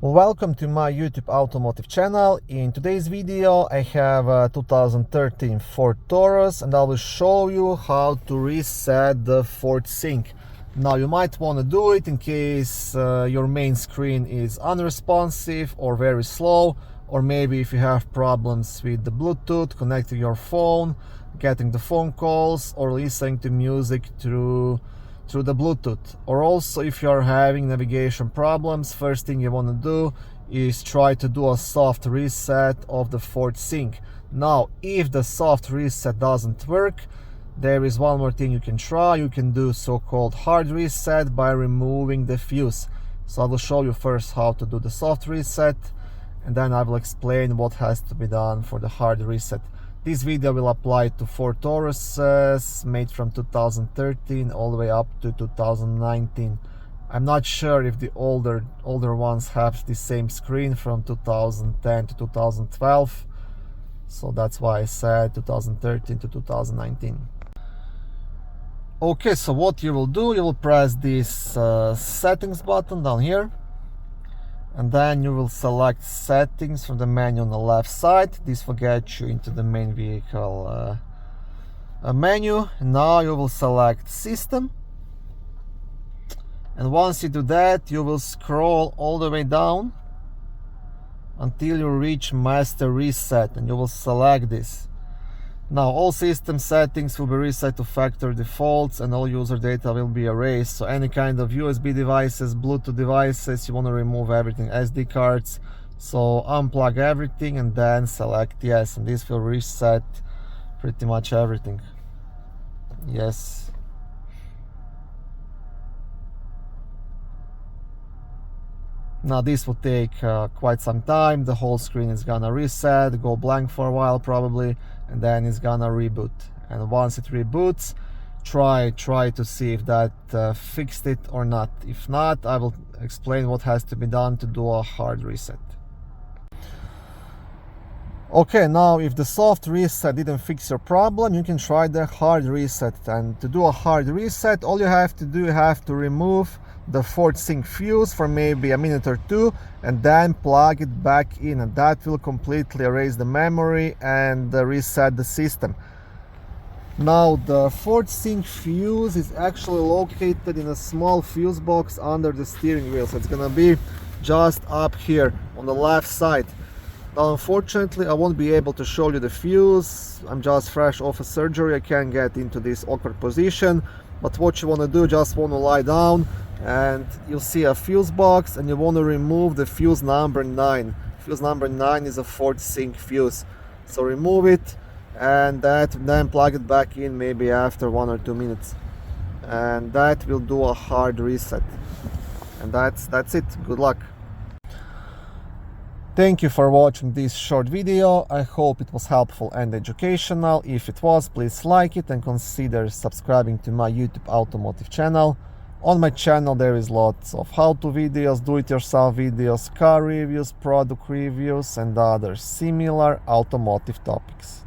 Welcome to my YouTube automotive channel. In today's video I have a 2013 Ford Taurus and I will show you how to reset the Ford sync. Now you might want to do it in case your main screen is unresponsive or very slow, or maybe if you have problems with the Bluetooth, connecting your phone, getting the phone calls, or listening to music through the Bluetooth. Or also if you are having navigation problems, first thing you want to do is try to do a soft reset of the Ford sync. Now if the soft reset doesn't work, there is one more thing you can try. You can do so-called hard reset by removing the fuse. So I will show you first how to do the soft reset, and then I will explain what has to be done for the hard reset. This video will apply to Ford Taurus made from 2013 all the way up to 2019. I'm not sure if the older ones have the same screen from 2010 to 2012, so that's why I said 2013 to 2019. Okay, so what you will do, you will press this settings button down here, and then you will select settings from the menu on the left side. This will get you into the main vehicle menu. Now you will select system, and once you do that, you will scroll all the way down until you reach master reset, and you will select this. Now all system settings will be reset to factory defaults and all user data will be erased. So any kind of USB devices, Bluetooth devices, you want to remove everything, SD cards. So unplug everything and then select yes, and this will reset pretty much everything. Yes. Now this will take quite some time. The whole screen is gonna reset, go blank for a while probably, and then it's gonna reboot. And once it reboots, try to see if that fixed it or not. If not, I will explain what has to be done to do a hard reset. Okay, now if the soft reset didn't fix your problem, you can try the hard reset. And to do a hard reset, all you have to do, you have to remove the Ford sync fuse for maybe a minute or two and then plug it back in, and that will completely erase the memory and reset the system. Now the Ford sync fuse is actually located in a small fuse box under the steering wheel, so it's gonna be just up here on the left side. Now unfortunately I won't be able to show you the fuse. I'm just fresh off a surgery, I can't get into this awkward position. But what you want to do, just want to lie down and you'll see a fuse box, and you want to remove the fuse number 9. Fuse number 9 is a Ford sync fuse. So remove it and then plug it back in maybe after 1 or 2 minutes. And that will do a hard reset. And that's it. Good luck. Thank you for watching this short video. I hope it was helpful and educational. If it was, please like it and consider subscribing to my YouTube automotive channel. On my channel there is lots of how-to videos, do-it-yourself videos, car reviews, product reviews and other similar automotive topics.